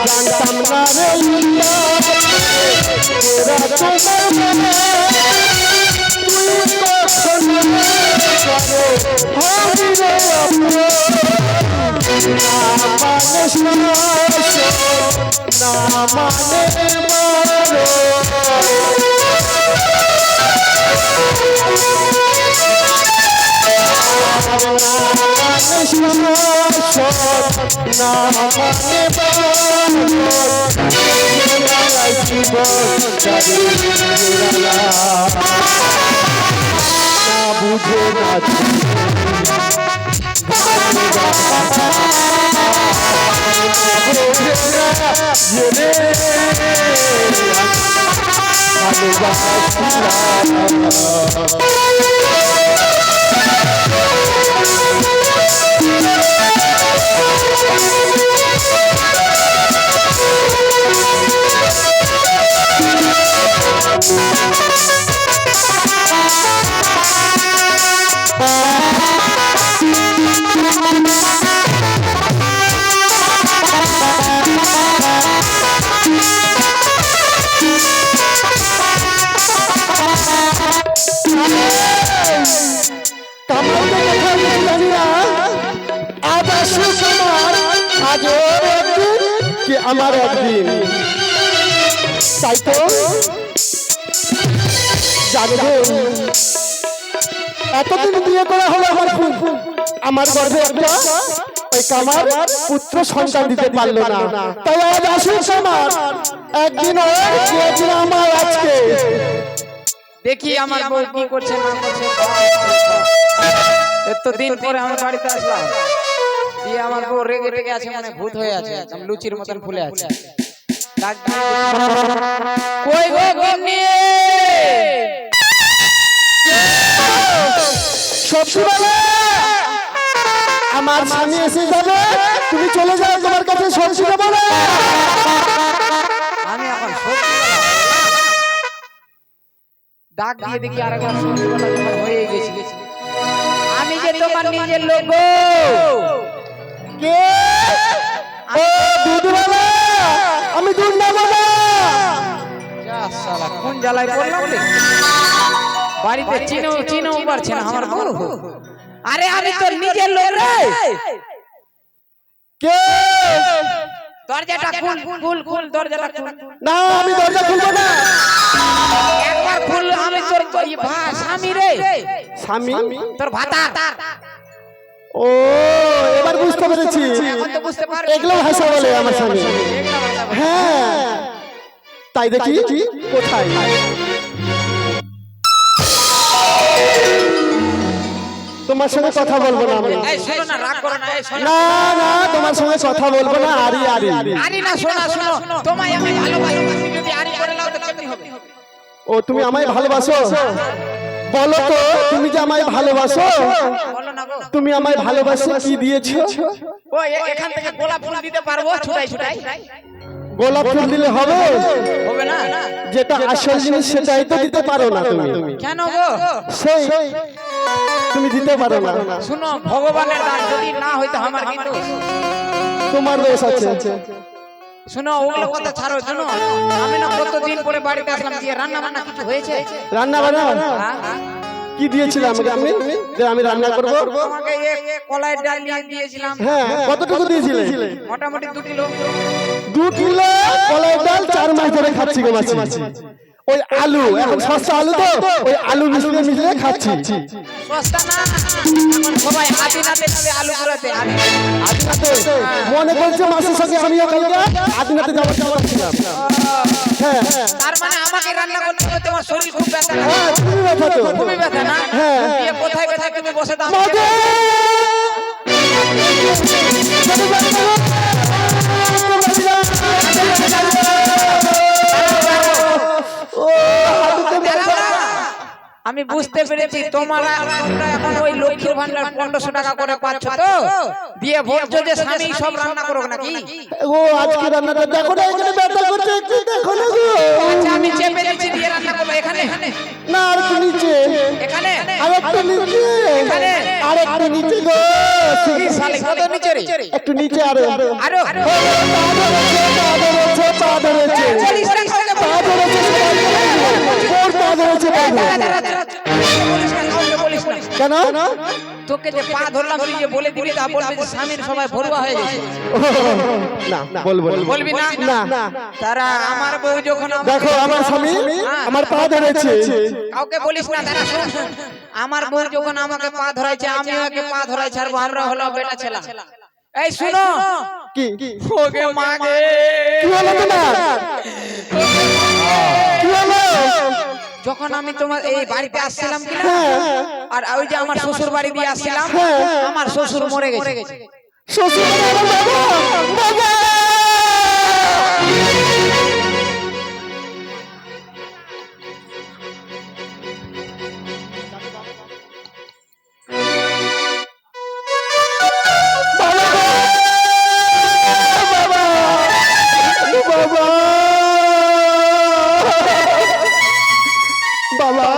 জানতাম না রে তুই কখন না মানে বুঝে না আমার একদিন তাই তো জানবে এতদিন বিয়ে করা হলো আমার গর্ভে একটা ওই কামার পুত্র সন্তান দিতে পারলো না তাই আজ আসুক আমার একদিন আমার আজকে দেখি আমার বউ কি করছে না করছে এতদিন পরে আমার বাড়িতে আসলাম দিয়ে আমার বউ রেগে রেগে আছে মানে ভূত হয়ে আছে লুচির মতন ফুলে আছে কই গো গিন্নি সবসময় আমার স্বামী এসে যাবে তুমি চলে যাও তোমার কাছে সবজি দেবো না আমি এখন ডাক দিয়ে দেখি আরেকবার সবজি হয়ে গেছি আমি যে তোমার নিজের লোক কে ও দুধওয়ালা আমি দুধ নেব না যা শালা কোন জ্বালায় পড়লাম রে বাড়িতে চিনো পারছে না আমার বউ আরে আমি তো নিজের লোক রে কে দরজাটা খুল দরজাটা খুল না আমি দরজা খুলবো না একবার খুল আমি তোর স্বামী রে স্বামী তোর ভাতা ও এবার বুঝতে পেরেছি এখন তো বুঝতে পারবি এগুলো ভাষা বলে আমার স্বামী হ্যাঁ তাই দেখি কোথায় তোমার সঙ্গে কথা বলবো না আমি এই শোনো না রাগ করো না এই শোনো না না তোমার সঙ্গে কথা বলবো না আরি না শোনো তোমায় আমি ভালোবাসি যদি আরি করে নাও তো কেমন হবে ও তুমি আমায় ভালোবাসো বলো তো তুমি যে আমায় ভালোবাসো বলো না গো তুমি আমায় ভালোবাসে কি দিয়েছো ও এখান থেকে গোলাপ ফুল দিতে পারবো ছুটাই গোলাপ ফুল দিলে হবে হবে না যেটা আসল জিনিস সেটাই তো দিতে পারো না তুমি কেন গো সেই তুমি দিতে পারো না শুনো ভগবানের দান যদি না হইতো আমার কিন্তু তোমার দোষ আছে শুনো ওগুলো কথা ছাড়ো শুনো আমি না কতদিন পরে বাড়িতে আসলাম দিয়ে রান্না বান্না কিছু হয়েছে রান্না বান্না কি দিয়েছিলাম আমাকে আমি যে আমি রান্না করব তোমাকে এক কলাই ডাল নিয়ে দিয়েছিলাম হ্যাঁ কতটুকু দিয়েছিলে মোটামুটি 2 কিলো 2 কিলো কলাই ডাল 4 মাস ধরে খাচ্ছি গো মাছি ওই আলু এখন সস্তা আলু তো ওই আলু মিশিয়ে খাচ্ছি সস্তা না এখন সবাই আদিনাতে আলু কুড়াতে আদিনাতে মনে করছে মাছের সঙ্গে আমিও কালকে আদিনাতে যাওয়ার ছিলাম হ্যাঁ তার মানে আমাকে রান্না করতে হবে তোমার শরীর খুব ব্যথা না হ্যাঁ তুমি ব্যথা তো খুবই ব্যথা না হ্যাঁ দিয়ে কোথায় তুমি বসে দাও আমি বুঝতে পেরেছি তোমরা এখন ওই লক্ষ্মীর ভান্ডার 1500 টাকা করে পাচ্ছ তো দিয়ে বলছো যে স্বামী সব রান্না করো নাকি ও আজকে রান্নাটা দেখো না এখানে ব্যথা করছে একটু দেখো না গো আচ্ছা আমি চেপে দিচ্ছি দিয়ে রান্না করব এখানে না আর কি নিচে এখানে আর একটু নিচে, আর একটু নিচে গো। এই শালি কত নিচে রে একটু নিচে আরো, আরো পা ধরেছে, পা ধরেছে, বলিস না কাউকে পা ধরেছে, ওর পা ধরেছে, পা ধরেছে। বলিস না কাউকে বলিস না কেন? তোকে যে পা ধরলাম তুই যে বলে দিবি তা বলবি যে স্বামীর সবাই ভরুয়া হয়ে গেছে না বলবো না। বলবি না না তারা আমার বউ যখন দেখো আমার স্বামী আমার পা ধরেছে। কাউকে বলিস না তারা শুন শুন। আমার বউ যখন আমাকে পা ধরাইছে আমিও ওকে পা ধরাই ছাড়বো আমরা হলো বেটা ছেলা এই শুনো কি ওকে মাগে কি হলো তোমার? কি হলো? যখন আমি তোমার এই বাড়িতে আসছিলাম কিনা হ্যাঁ। আর ওই যে আমার শ্বশুর বাড়ি দিয়ে আসছিলাম হ্যাঁ। আমার শ্বশুর মরে গেছে শ্বশুর বাবা, বাবা। বাবা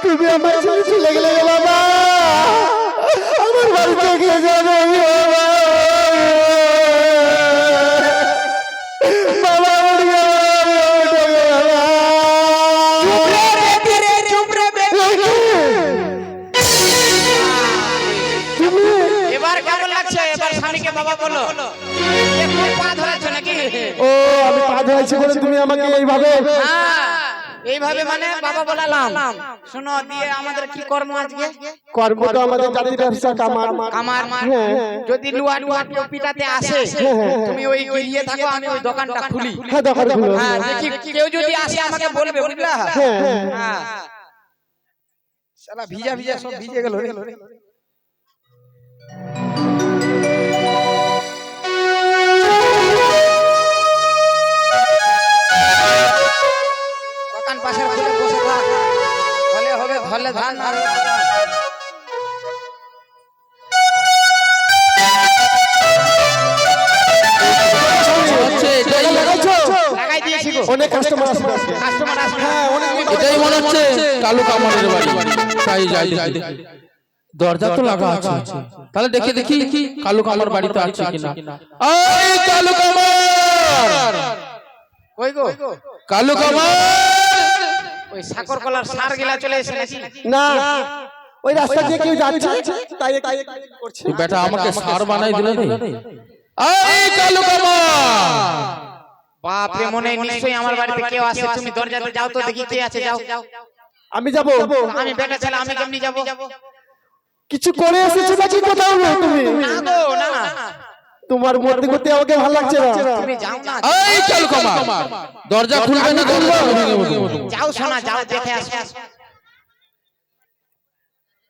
তুমি আমার ছেড়ে চলে গেলে গো বাবা, আমার বাড়িতে গিয়ে যাবে বাবা, এবার কেমন লাগছে এবার স্বামীকে বাবা বলো একটু পা ধরেছো নাকি ও আমি পা ধরেছি বলে তুমি আমাকে এইভাবে? এইভাবে মানে বাবা বলালাম শুনো দিয়ে আমাদের কি কর্ম আজকে কর্ম তো আমাদের জাতির ব্যবসা কামার। আমার যদি লুয়া লুয়া কেউ পিটাতে আসে তুমি ওই গিয়ে থাকো আমি ওই দোকানটা খুলি হ্যাঁ দোকান খুলো। হ্যাঁ দেখি কেউ যদি আসে আমাকে বলবে বুঝলা হ্যাঁ শালা ভিজা ভিজা সব ভিজে গেল রে দোকান পাশের খুলে বসে থাক হলে হবে ধলে ধান আর লাগাই দিয়েছি গো অনেক কাস্টমার আসবে আজকে। কাস্টমার আসবে হ্যাঁ অনেক এটাই মনে হচ্ছে কালু কামারের বাড়ি তাই যাই দেখি দরজা তো লাগা আছে তাহলে দেখে দেখি কালু কামার বাড়িতে আছে কিনা এই কালু কামার কই গো কালু কামার ওই সাকর কলার সার গিলা চলে এসে নাকি না ওই রাস্তা দিয়ে কেউ যাচ্ছে তাই করছে। তুই বেটা আমাকে সার বানাই দিলে রে এই কালু কামার বাপ রে মনে হয় নিশ্চয়ই আমার বাড়িতে কেউ আছে তুমি দরজাতে যাও তো দেখি কে আছে যাও আমি যাব। আমি বেটা ছেলে আমি কেমনি যাব কিছু করে এসেছো নাকি কোথাও তুমি? না গো না তোমার মধ্যে করতে আমাকে ভালো লাগছে না। তুমি যাও না এই কালু কামার দরজা খুলবে না খুলবো যাও শোনা যাও দেখে আসো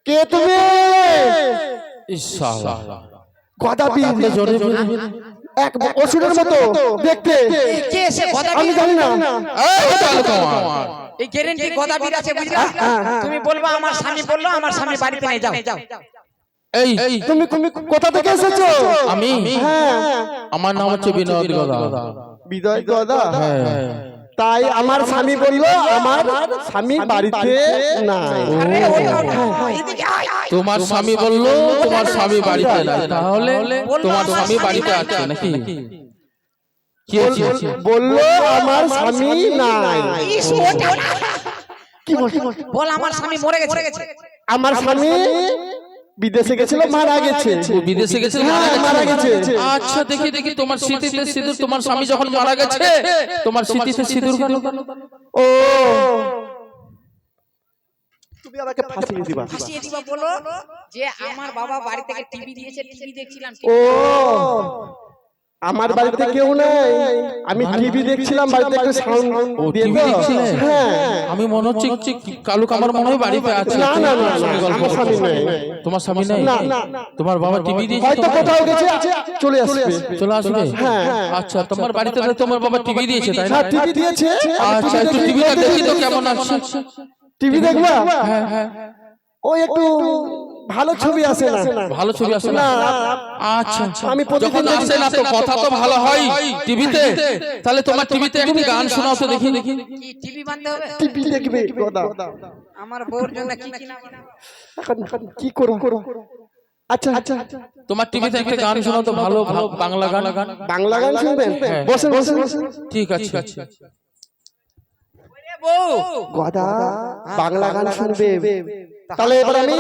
কে তুমি? ইশালা গদাবি জোরে জোরে এক অসুরের মতো দেখতে। কে এসে গদাবি আমি জানি না। এই কালু কামার এই গ্যারান্টি গদাবির আছে বুঝলা তুমি বলবা আমার স্বামী বললো আমার স্বামী বাড়িতে নাই যাও এই তুমি তুমি কোথা থেকে এসেছো? আমি হ্যাঁ আমার নাম হচ্ছে বিনোদ গদা বিদয় গদা। হ্যাঁ তাই আমার স্বামী বললো আমার স্বামী বাড়িতে নাই। আরে ওই এদিকে আয় তোমার স্বামী বললো তোমার স্বামী বাড়িতে নাই তাহলে তোমার স্বামী বাড়িতে আছে নাকি কি হয়েছে বললো আমার স্বামী নাই। ইস, ওটা না। কি বলছি? বল আমার স্বামী মরে গেছে আমার স্বামী বিদেশে গেছিল, মারা গেছে। ও বিদেশে গেছে হ্যাঁ, মারা গেছে। আচ্ছা দেখি দেখি তোমার স্মৃতিতে সিঁদুর তোমার স্বামী যখন মারা গেছে তোমার স্মৃতিতে সিঁদুর কেন ও তুমি আমাকে ফাঁসিয়ে দিবা। হাসিয়ে দিবা বলো যে আমার বাবা বাড়ি থেকে টিভি দিয়েছে টিভি দেখছিলাম ও আমার বাড়িতে কেউ নাই, আমি টিভি দেখছিলাম, বাড়িতে একটু সাউন্ড ও দিয়ে টিভি দাও। দেখছিলে হ্যাঁ। আমি মনে হচ্ছে কালু কামার মনে হয় বাড়িতে আছে না, না, না, না, তুমি গল্প আমার স্বামী করছো। নাই। তোমার স্বামী নাই না, না। তোমার বাবা টিভি দিয়েছে হয়তো তোমাকে? কোথাও গেছে, চলে আসবে। চলে আসবে হ্যাঁ। আচ্ছা তোমার বাড়িতে তো তোমার বাবা টিভি দিয়েছে তাই না হ্যাঁ টিভি দিয়েছে। আচ্ছা একটু টিভিটা দেখি তো কেমন আছে টিভি দেখবা? হ্যাঁ হ্যাঁ ওই একটু ভালো ছবি আসে না। ভালো ছবি আসে না? আচ্ছা আমি প্রতিদিন যখন আসে না তো কথা তো ভালো হয় টিভিতে, তাহলে তোমার টিভিতে একটি গান শোনাও তো দেখি। কি টিভি বানতে হবে? টিভি দেখবে গদা। আমার বউর জন্য কি কিনা এখন কি করো? আচ্ছা আচ্ছা, তোমার টিভিতে একটা গান শোনাও তো, ভালো ভালো বাংলা গান। বাংলা গান শুনবেন? বসেন বসেন বসেন। ঠিক আছে। বউ গদা বাংলা গান শুনবে? তাহলে এবার আমি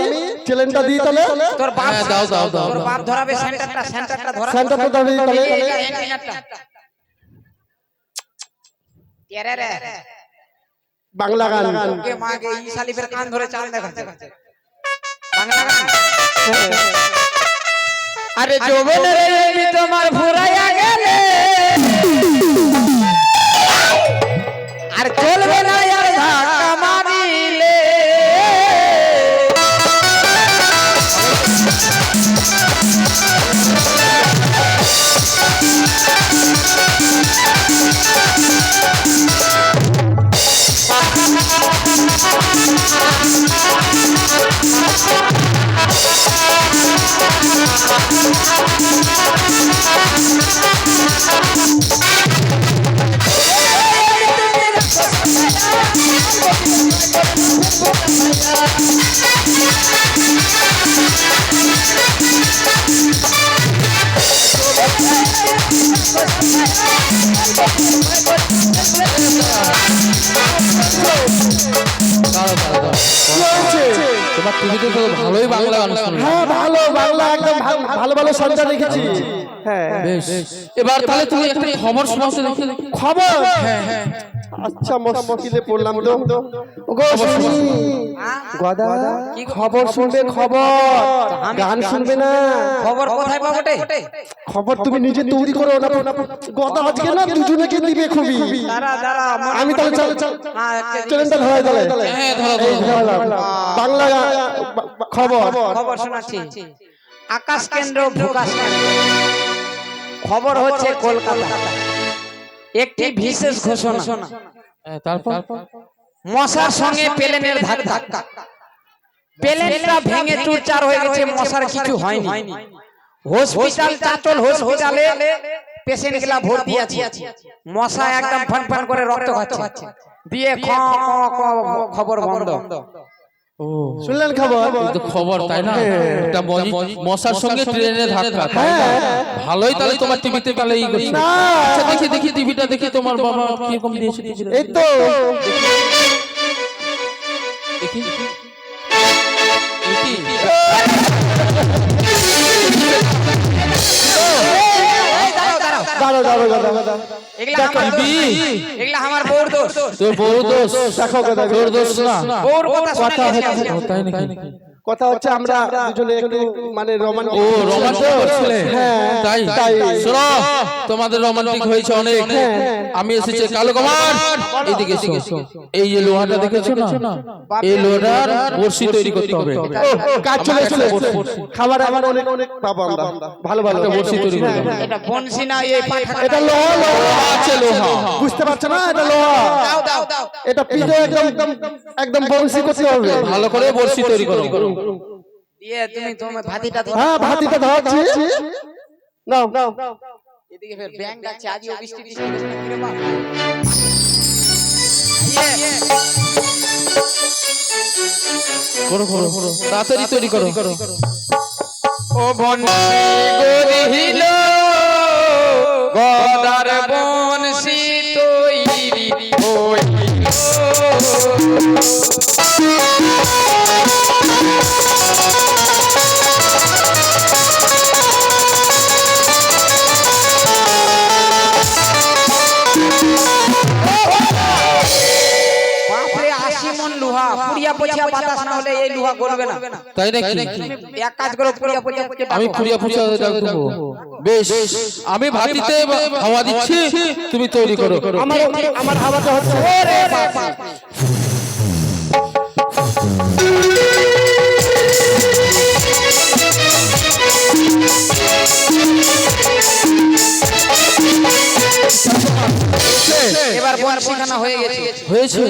চ্যালেঞ্জটা দিই তাহলে। তোর বাপ হ্যাঁ, দাও দাও দাও। তোর বাপ ধরাবে সেন্টারটা ধরা সেন্টারটা দাও তাহলে। রে বাংলা গান। কে মাগে ই শালিফের কান ধরে চাল দেখাচ্ছে বাংলা গান। আরে যৌবনের এমনি তোমার ফুরাইয়া গেলে আর চলবে না আর ধাক্কা মারিলে। দাও দাও দাও। তোমার টিভিতে তো ভালোই বাংলা গান শোনে। হ্যাঁ ভালো বাংলা, একদম ভালো ভালো সন্ধ্যা দেখেছি। হ্যাঁ বেশ, এবার তাহলে তুমি একটা খবর শোনাও তো দেখি। খবর? হ্যাঁ হ্যাঁ। আচ্ছা মুশকিলে পড়লাম তো। ওগো শুনি গদা, কি খবর শুনবে? খবর, গান শুনবে না। খবর কোথায় পাবটে? খবর তুমি নিজে তৈরি করো না গদা। আজকে না দুজনেকে দিবে খুবই। দাঁড়া আমি তাহলে চ্যালেঞ্জটা ধরাই তাহলে। হ্যাঁ, ধরো, এই ধরো। ধরলাম। বাংলা খবর। খবর শোনাচ্ছি। আকাশ কেন্দ্র ভূকাশ কেন্দ্র খবর হচ্ছে কলকাতা। একটি বিশেষ ঘোষণা, হ্যাঁ, তারপর মশার সঙ্গে প্লেনের ধাক্কা। প্লেনটা ভেঙে চুরচার হয়ে গেছে, মশার কিছু হয়নি। হসপিটাল চাচল হসপিটালে পেশেন্ট গুলা ভর্তি আছে। মশা একদম ফান করে রক্ত খাচ্ছে দিয়ে খবর বন্ধ। ও শুনলেন খবর? এই তো খবর, তাই না? একটা মশার সঙ্গে ট্রেনে ধাক্কা, তাই না? ভালোই তাহলে তোমার টিভিতে তাহলে এই করছে। না। আচ্ছা দেখি দেখি টিভিটা দেখি তোমার বাবা কিরকম দিয়েছে টিভিটা। এই তো দেখি দেখি। দাঁড়াও দাঁড়াও দাঁড়াও। এগুলা আমার বউর দোষ। তোর বড় দোষ। দেখো গদা, তোর দোষ না। বউর কথা কথা শুনে হচ্ছে। ও, তাই নাকি? কথা হচ্ছে আমরা দুজনে একটু মানে রোমান্টিক। ও রোমান্টিক করছিলে? হ্যাঁ, তাই তাই। শোনো, তোমাদের রোমান্টিক হয়েছে অনেক। আমি এসেছি কালো কামার, এদিকে এসো। এই যে লোহাটা দেখেছো না, এই লোহাটার বড়শি তৈরি করতে হবে। কাজ চলে চলে খাবার আমার অনেক অনেক পাবো আমরা। ভালো ভালো একটা বড়শি তৈরি করতে হবে। এটা বনসি না এই পাখা। এটা লোহা লোহা আছে লোহা। বুঝতে পারছো না? এটা লোহা। দাও এটা পিঠে একদম একদম বংশী করতে হবে। ভালো করে বড়শি তৈরি করো। দিয়ে তুমি ভাতিটা দাও। হ্যাঁ ভাতিটা ধরছি। নাও নাও। এদিকে ফের ব্যাংক ডাকছে, আজও বৃষ্টি বৃষ্টি করে বাপ। করো করো করো, তাড়াতাড়ি তৈরি করো। ও বনসি গরিহিল গদার বনসি তৈরি হইল। বাপরে 80 মণ লোহা, পুড়িয়া পচিয়া বাতাস না হলে এই লোহা গলবে না। তাই নাকি? এক কাজ করো, পুড়িয়া পচিয়া আমি পুড়িয়া পুড়িয়া দেবো। বেশ, আমি ভাতিতে হাওয়া দিচ্ছি, তুমি তৈরি করো। আমার আমার হাওয়াটা হচ্ছে। ওরে বাবা, এবার বনশিখানা হয়ে গেছে। হয়েছে?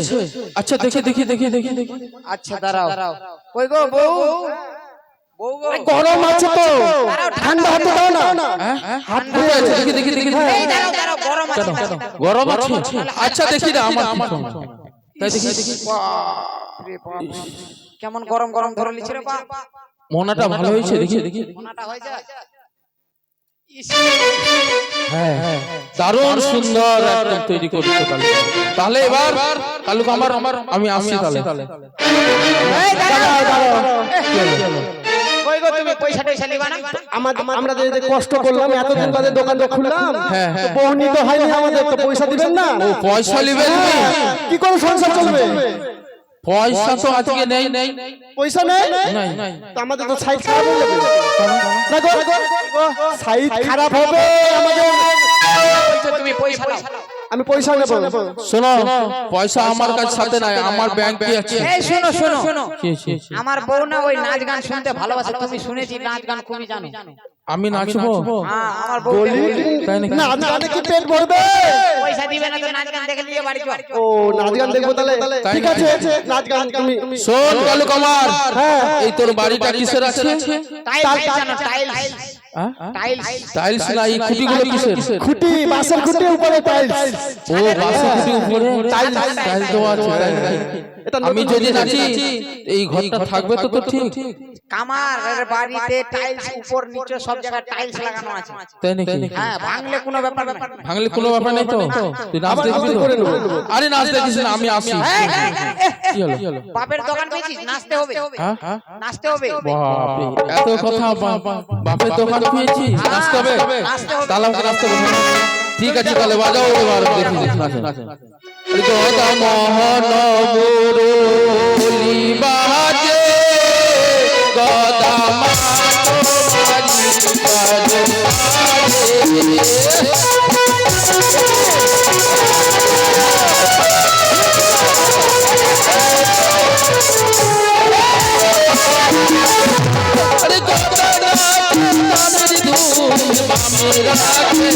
আচ্ছা দেখি দেখি দেখি দেখি দেখি। আচ্ছা দাঁড়াও। কই গো বউ, বউ গো। গরম আছে তো, ঠান্ডা হতে দাও না। হাত ধরে আছে, দেখি দেখি দেখি দেখি। এই দাঁড়াও দাঁড়াও, গরম আছে দাঁড়াও। গরম আছে? আচ্ছা দেখি না আমার কি সমস্যা। তাই দেখি দেখি। বাপরে বাপ, কেমন গরম গরম ধরে লিছে রে বাপ। মোনাটা ভালো হয়েছে দেখি দেখি। মোনাটা হয়ে যায়। ইস, হ্যাঁ দারুণ সুন্দর একদম তৈরি করেছো কালু। তাহলে এবার কালু কামার আমি আসছি তাহলে। এই দাঁড়াও দাঁড়াও। চলো। কই গো তুমি পয়সা টয়সা নিবা না? আমরা যে কষ্ট করলাম এতদিন বাদে দোকানটা খুললাম, হ্যাঁ, হ্যাঁ। তো বহনি তো হয়নি, আমাদের তো পয়সা দিবেন না। ও পয়সা নিবে তুমি? কি করে সংসার চলবে? পয়সা তো আজকে নেই। পয়সা নেই, নাই। তো আমাদের তো সাইড খারাপ হয়ে যাবে না গো। সাইড খারাপ হবে আমাদের। বলছো তুমি পয়সা নাও। আমি পয়সা নেব। শোনো, পয়সা আমার কাছে সাথে নাই, আমার ব্যাংকে আছে। এই শোনো শোনো শোনো, কি? আমার বউ না ওই নাচ গান শুনতে ভালোবাসে, তুমি শুনেছি নাচ গান খুবই জানো। আমি নাচবো? হ্যাঁ, আমার বউ বলি তাই নাকি? না, আজকে কি পেট ভরবে? পয়সা দিবে না তো নাচ গান দেখে নিয়ে বাড়ি চল। ও নাচ গান দেখবো তাহলে? তাই ঠিক নাকি? আছে, নাচ গান তুমি শোন কালু কামার, এই তোর বাড়িটা কিসের আছে? টাইলস জানো, টাইলস টাইলস। টাইলস না, এই খুঁটিগুলো কিসের? খুঁটি, বাঁশের খুঁটি, উপরে টাইলস। ও বাসে খুঁটি উপরে টাইলস। টাইলস দেওয়া আছে, তাই নাকি? এটা আমি যদি নাচি এই ঘরটা থাকবে তো ঠিক? কামারের বাড়িতে টাইলস উপর নিচে সব জায়গায় টাইলস লাগানো আছে। তাই নাকি? হ্যাঁ, ভাঙলে কোনো ব্যাপার না। ভাঙলে কোনো ব্যাপার নেই তো? তুই নাচ দেখবি তো? আরে নাচ দেখিস না, আমি আসি। কি হলো? বাপের দোকান পেয়েছিস, নাচতে হবে। হ্যাঁ? নাচতে হবে। বাপরে, এত কথা বাপের দোকান পেয়েছি, নাচতে হবে? নাচতে হবে। তাহলে আমাকে নাচতে হবে। ঠিক আছে তাহলে বাজাও এবার, দেখি নাচেন। গদা মোহন মুরলি বাজে, গদা মারি বাজে। আরে গদা রামের দুল বামে রাখে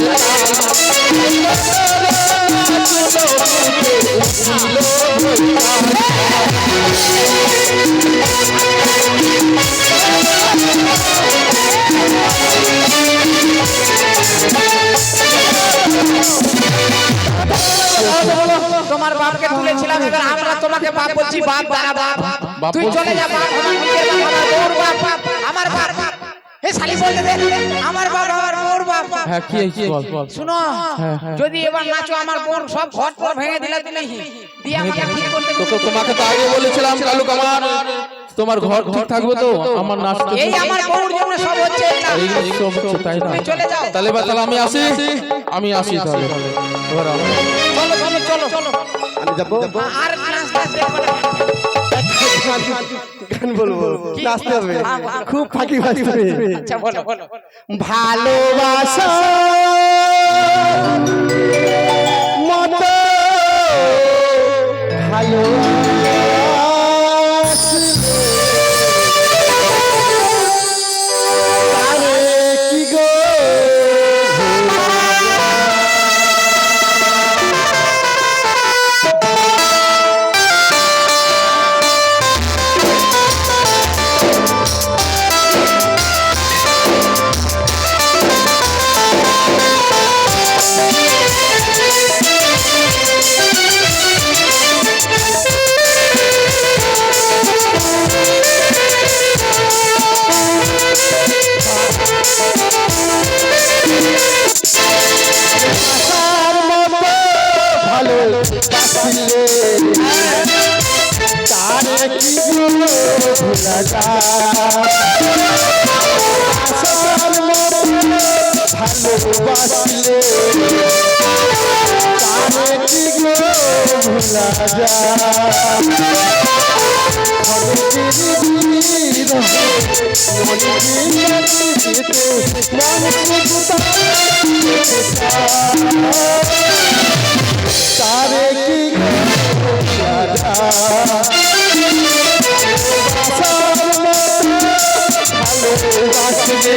তোমার বাপকে তুলেছিলাম, এবার আমরা তোমাকে বাপ বলছি। বাপ দাঁড়া, বাপ বাপ তুই বলছি? চলে যা। বাপ আমার নিজের বাপ, আমার বউর বাপ, আমার বাপ। হে শালি বলতে দে, আমার বাপ আমার বউর বাপ। হ্যাঁ কি হয়েছে বল। শুনো, যদি এবার নাচো আমার বউর সব ঘর টর ভেঙে দিলে তুমি দিয়ে আমাকে ঠিক করতে। তোমাকে তো আগে বলেছিলাম কালু কামার, তোমার ঘর ঠিক থাকবে তো? আমার নাচ এই আমার বউর জন্য সব হচ্ছে এগুলা। এই সব হচ্ছে, তাই না? তুমি চলে যাও। তাহলে আমি আসি তাহলে। এবার চলো চলো চলো চলো। আমি যাবো। আর নাচ নাচ দেখবো না। গান বলবো, নাচতে হবে, খুব ফাঁকি বাজবে। আচ্ছা বলো বলো। ভালোবাসা মতো ভালোবাসলে তারে কি গো ভালোবাসলে তারে কি গো ভোলা যায়। ভালোবাসলে তারে কি গো ভোলা তারে কি ভালোবাসলে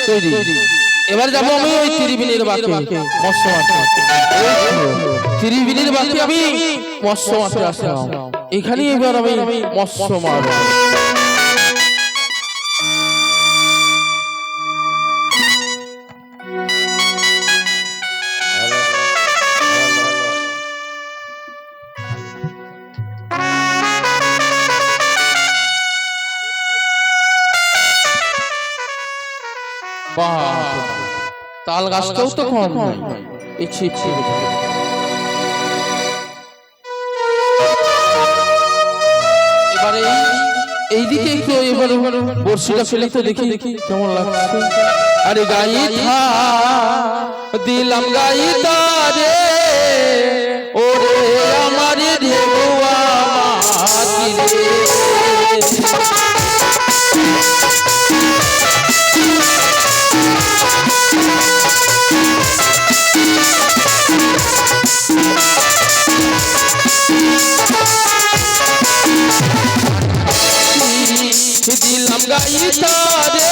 তৈরি এবার যাবো আমি ওই ত্রিবিনীর বাকি মৎস্য মাঠে। ত্রিবিনীর বাকি আমি মৎস্য মাঠে আসলাম, এখানে এবার আমি মৎস্য মারব। তাল গাছটাও তো কম নয়, এই ছিপ ছিপ এবারে এইদিকে একটু এবার বর্ষিটা ফেলে তো দেখি দেখি কেমন লাগছে। আরে গাই থা দিলাম গাই তারে ওরে আমার ঢেউয়া মাটি রে। দিলাম গাই তারে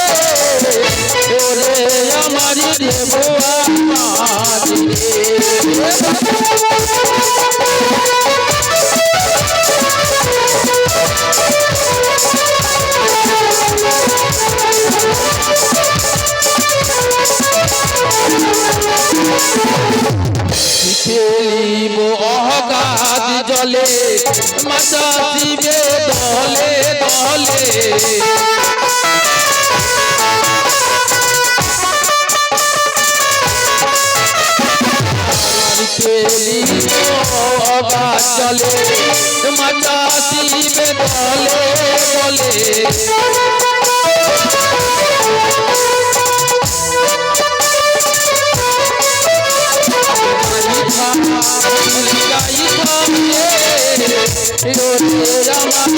ওরে আমার ঢেউয়া মাটি রে। খেলিব অগাধ জলে মাতা দিবে দলে দলে। খেলিব অগাধ জলে মাতা দিবে দলে দলে। আমার